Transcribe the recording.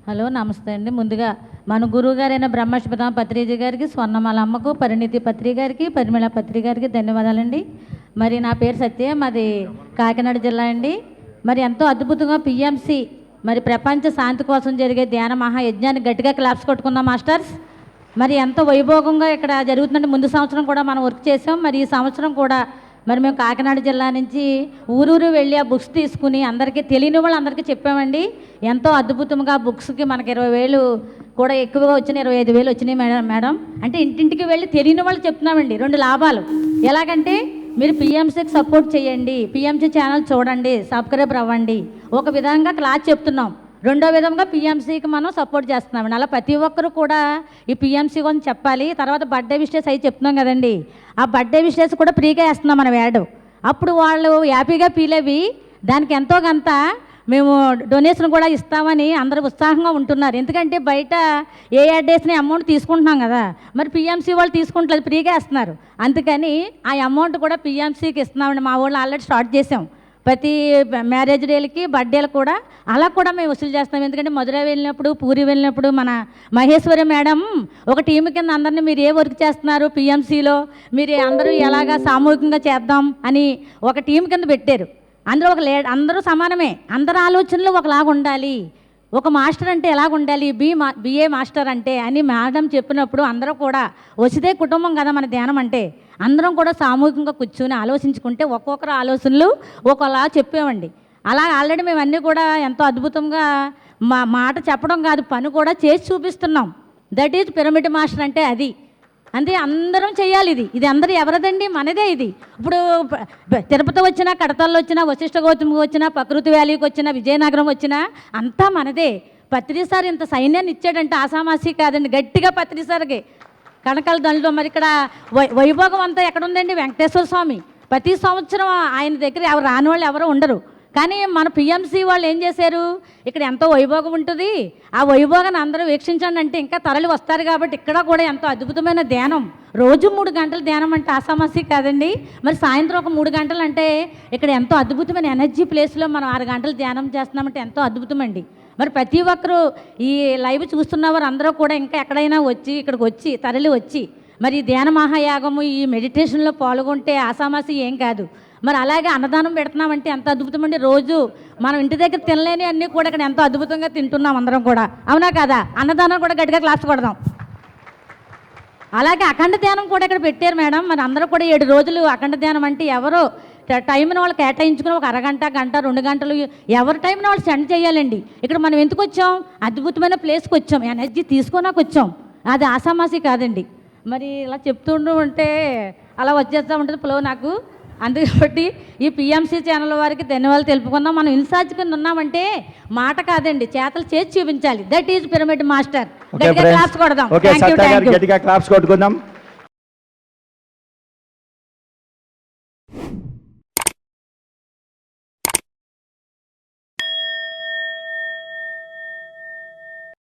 Hello నమస్తే అండి. ముందుగా మన గురువు గారైన బ్రహ్మశ్పతం పత్రిజీ గారికి, స్వర్ణమాల అమ్మకు, పరిణితి పత్రి గారికి, పరిమళ పత్రి గారికి ధన్యవాదాలండి. మరి నా పేరు సత్య, మాది కాకినాడ జిల్లా అండి. మరి ఎంతో అద్భుతంగా పిఎంసి మరి ప్రపంచ శాంతి కోసం జరిగే ధ్యాన మహాయజ్ఞాన్ని గట్టిగా క్లాప్స్ కొట్టుకున్నాం మాస్టర్స్. మరి ఎంతో వైభోగంగా ఇక్కడ జరుగుతుందంటే ముందు సంవత్సరం కూడా మనం వర్క్ చేసాం. మరి ఈ సంవత్సరం కూడా మరి మేము కాకినాడ జిల్లా నుంచి ఊరూరు వెళ్ళి ఆ బుక్స్ తీసుకుని అందరికీ తెలియని వాళ్ళు అందరికీ చెప్పామండి. ఎంతో అద్భుతంగా బుక్స్కి మనకి 20,000 కూడా ఎక్కువగా వచ్చినాయి, 25,000 వచ్చినాయి మేడం. అంటే ఇంటింటికి వెళ్ళి తెలియని వాళ్ళు చెప్తున్నామండి. 2 లాభాలు ఎలాగంటే మీరు పిఎంసీకి సపోర్ట్ చేయండి, పిఎంసీ ఛానల్ చూడండి, సబ్స్క్రైబర్ అవ్వండి. ఒక విధంగా క్లాస్ చెప్తున్నాం, రెండో విధంగా పిఎంసీకి మనం సపోర్ట్ చేస్తున్నామండి. అలా ప్రతి ఒక్కరు కూడా ఈ పిఎంసీ గురించి చెప్పాలి. తర్వాత బర్త్డే విషెస్ అవి చెప్తున్నాం కదండి, ఆ బర్త్డే విషెస్ కూడా ఫ్రీగా వేస్తున్నాం మనం యాడ్. అప్పుడు వాళ్ళు హ్యాపీగా ఫీల్ అయ్యి దానికి ఎంతో కొంత మేము డొనేషన్ కూడా ఇస్తామని అందరూ ఉత్సాహంగా ఉంటున్నారు. ఎందుకంటే బయట ఏ యాడ్ వేసిన అమౌంట్ తీసుకుంటున్నాం కదా, మరి పిఎంసీ వాళ్ళు తీసుకుంటలేదు, ఫ్రీగా వేస్తున్నారు. అందుకని ఆ అమౌంట్ కూడా పిఎంసీకి ఇస్తున్నామండి. మా వాళ్ళు ఆల్రెడీ స్టార్ట్ చేసాం. ప్రతి మ్యారేజ్ డేలకి, బర్త్డేలు కూడా అలా కూడా మేము వసూలు చేస్తాం. ఎందుకంటే మధురై వెళ్ళినప్పుడు, పూరి వెళ్ళినప్పుడు మన మహేశ్వరి మేడం ఒక టీం కింద అందరినీ మీరు ఏ వర్క్ చేస్తున్నారు పిఎంసీలో, మీరు అందరూ ఎలాగా సామూహికంగా చేద్దాం అని ఒక టీం కింద పెట్టారు. అందరూ అందరూ సమానమే, అందరి ఆలోచనలు ఒకలాగా ఉండాలి. ఒక మాస్టర్ అంటే ఎలాగ ఉండాలి, బిఏ మాస్టర్ అంటే అని మేడం చెప్పినప్పుడు అందరూ కూడా వసిదే కుటుంబం కదా మన ధ్యానం అంటే, అందరం కూడా సామూహికంగా కూర్చొని ఆలోచించుకుంటే ఒక్కొక్కరు ఆలోచనలు ఒకలా చెప్పామండి. అలా ఆల్రెడీ మేము అన్నీ కూడా ఎంతో అద్భుతంగా మాట చెప్పడం కాదు, పని కూడా చేసి చూపిస్తున్నాం. దట్ ఈజ్ పిరమిడ్ మాస్టర్ అంటే అది. అంటే అందరం చేయాలి. ఇది అందరూ ఎవరిదండి, మనదే. ఇది ఇప్పుడు తిరుపతి వచ్చినా, కడతాల్లో వచ్చినా, వశిష్ఠ గౌతమికి వచ్చినా, ప్రకృతి వ్యాలీకి వచ్చినా, విజయనగరం వచ్చినా అంతా మనదే. పత్రిసారి ఇంత సైన్యాన్ని ఇచ్చాడంటే ఆసామాసి కాదండి, గట్టిగా పత్రిసారికి కనకాల దండలో. మరి ఇక్కడ వైభోగం అంతా ఎక్కడుందండి, వెంకటేశ్వర స్వామి. ప్రతి సంవత్సరం ఆయన దగ్గర ఎవరు రాని వాళ్ళు ఎవరు ఉండరు. కానీ మన పిఎంసీ వాళ్ళు ఏం చేశారు, ఇక్కడ ఎంతో వైభోగం ఉంటుంది, ఆ వైభోగాన్ని అందరూ వీక్షించండి అంటే ఇంకా తరలి వస్తారు. కాబట్టి ఇక్కడ కూడా ఎంతో అద్భుతమైన ధ్యానం, రోజు 3 గంటల ధ్యానం అంటే ఆసామాసి కాదండి. మరి సాయంత్రం ఒక 3 గంటలు అంటే ఇక్కడ ఎంతో అద్భుతమైన ఎనర్జీ ప్లేస్లో మనం 6 గంటలు ధ్యానం చేస్తున్నామంటే ఎంతో అద్భుతమండి. మరి ప్రతి ఒక్కరూ ఈ లైవ్ చూస్తున్నవారు అందరూ కూడా ఇంకా ఎక్కడైనా వచ్చి ఇక్కడికి వచ్చి తరలి వచ్చి మరి ధ్యాన మహాయాగము ఈ మెడిటేషన్లో పాల్గొంటే ఆసామాసి ఏం కాదు. మరి అలాగే అన్నదానం పెడుతున్నామంటే ఎంత అద్భుతం అండి. రోజు మనం ఇంటి దగ్గర తినలేని అన్నీ కూడా ఇక్కడ ఎంతో అద్భుతంగా తింటున్నాం అందరం కూడా, అవునా కదా? అన్నదానం కూడా గట్టిగా క్లాస్ కొడదాం. అలాగే అఖండ ధ్యానం కూడా ఇక్కడ పెట్టారు మేడం. మరి అందరూ కూడా 7 రోజులు అఖండ ధ్యానం అంటే ఎవరో టైంని వాళ్ళు కేటాయించుకుని ఒక అరగంట, గంట, 2 గంటలు ఎవరి టైంని వాళ్ళు సెండ్ చేయాలండి. ఇక్కడ మనం ఎందుకు వచ్చాం, అద్భుతమైన ప్లేస్కి వచ్చాం, ఎనర్జీ తీసుకున్నాక వచ్చాం, అది ఆసామాసి కాదండి. మరి ఇలా చెప్తుంటూ ఉంటే అలా వచ్చేస్తూ ఉంటుంది ఫ్లో నాకు. అందుకబట్టి ఈ పిఎంసీ ఛానల్ వారికి ధన్యవాదాలు తెలుపుకున్నాం. మనం ఇన్ఛార్జ్ కింద ఉన్నామంటే మాట కాదండి, చేతలు చేసి చూపించాలి. That is pyramid master. గట్టిగా క్లాప్స్ కొడదాం. గట్టిగా క్లాప్స్ కొట్టుకుందాం.